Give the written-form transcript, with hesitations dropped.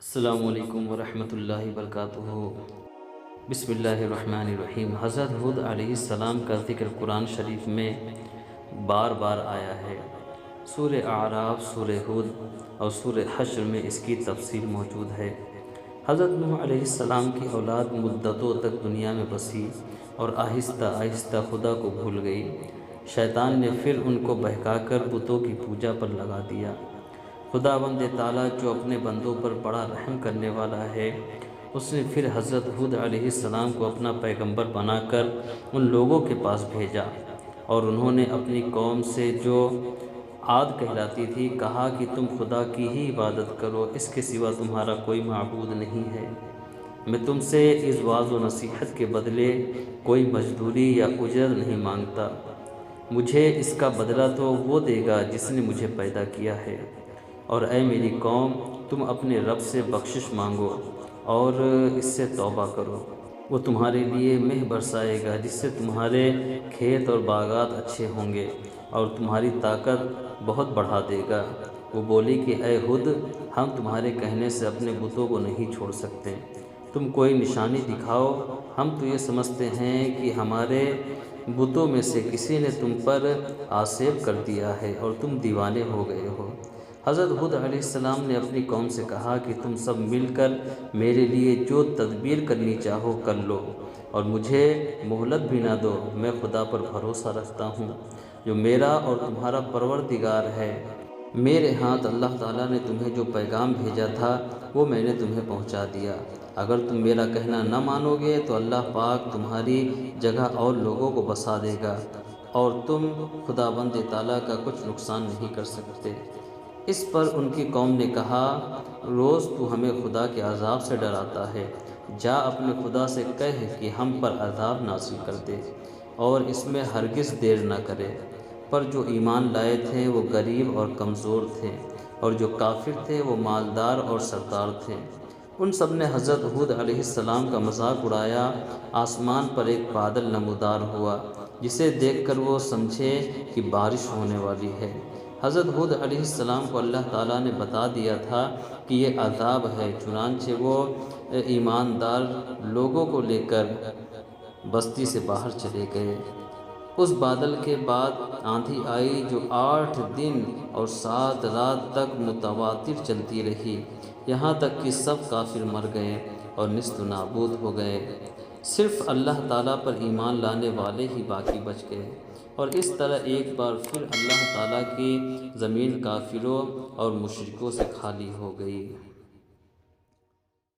السلام علیکم ورحمۃ اللہ وبرکاتہ۔ بسم اللہ الرحمن الرحیم۔ حضرت ہود علیہ السلام کا ذکر قرآن شریف میں بار بار آیا ہے۔ سورہ اعراف، سورہ ہود اور سورہ حشر میں اس کی تفصیل موجود ہے۔ حضرت نوح علیہ السلام کی اولاد مدتوں تک دنیا میں بسی اور آہستہ آہستہ خدا کو بھول گئی۔ شیطان نے پھر ان کو بہکا کر بتوں کی پوجا پر لگا دیا۔ خداوند تعالیٰ جو اپنے بندوں پر بڑا رحم کرنے والا ہے، اس نے پھر حضرت ہود علیہ السلام کو اپنا پیغمبر بنا کر ان لوگوں کے پاس بھیجا، اور انہوں نے اپنی قوم سے جو عاد کہلاتی تھی کہا کہ تم خدا کی ہی عبادت کرو، اس کے سوا تمہارا کوئی معبود نہیں ہے۔ میں تم سے اس وعظ و نصیحت کے بدلے کوئی مزدوری یا اجرت نہیں مانگتا، مجھے اس کا بدلہ تو وہ دے گا جس نے مجھے پیدا کیا ہے۔ اور اے میری قوم، تم اپنے رب سے بخشش مانگو اور اس سے توبہ کرو، وہ تمہارے لیے مہ برسائے گا جس سے تمہارے کھیت اور باغات اچھے ہوں گے اور تمہاری طاقت بہت بڑھا دے گا۔ وہ بولی کہ اے ہود، ہم تمہارے کہنے سے اپنے بتوں کو نہیں چھوڑ سکتے، تم کوئی نشانی دکھاؤ، ہم تو یہ سمجھتے ہیں کہ ہمارے بتوں میں سے کسی نے تم پر آسیب کر دیا ہے اور تم دیوانے ہو گئے ہو۔ حضرت ہود علیہ السلام نے اپنی قوم سے کہا کہ تم سب مل کر میرے لیے جو تدبیر کرنی چاہو کر لو اور مجھے مہلت بھی نہ دو، میں خدا پر بھروسہ رکھتا ہوں جو میرا اور تمہارا پروردگار ہے۔ میرے ہاتھ اللہ تعالیٰ نے تمہیں جو پیغام بھیجا تھا وہ میں نے تمہیں پہنچا دیا۔ اگر تم میرا کہنا نہ مانو گے تو اللہ پاک تمہاری جگہ اور لوگوں کو بسا دے گا اور تم خداوند تعالیٰ کا کچھ نقصان نہیں کر سکتے۔ اس پر ان کی قوم نے کہا، روز تو ہمیں خدا کے عذاب سے ڈراتا ہے، جا اپنے خدا سے کہہ کہ ہم پر عذاب نازل کر دے اور اس میں ہرگز دیر نہ کرے۔ پر جو ایمان لائے تھے وہ غریب اور کمزور تھے، اور جو کافر تھے وہ مالدار اور سردار تھے۔ ان سب نے حضرت ہود علیہ السلام کا مذاق اڑایا۔ آسمان پر ایک بادل نمودار ہوا جسے دیکھ کر وہ سمجھے کہ بارش ہونے والی ہے۔ حضرت ہود علیہ السلام کو اللہ تعالیٰ نے بتا دیا تھا کہ یہ عذاب ہے، چنانچہ وہ ایماندار لوگوں کو لے کر بستی سے باہر چلے گئے۔ اس بادل کے بعد آندھی آئی جو 8 دن اور 7 رات تک متواتر چلتی رہی، یہاں تک کہ سب کافر مر گئے اور نیست و نابود ہو گئے، صرف اللہ تعالیٰ پر ایمان لانے والے ہی باقی بچ گئے۔ اور اس طرح ایک بار پھر اللہ تعالیٰ کی زمین کافروں اور مشرکوں سے خالی ہو گئی۔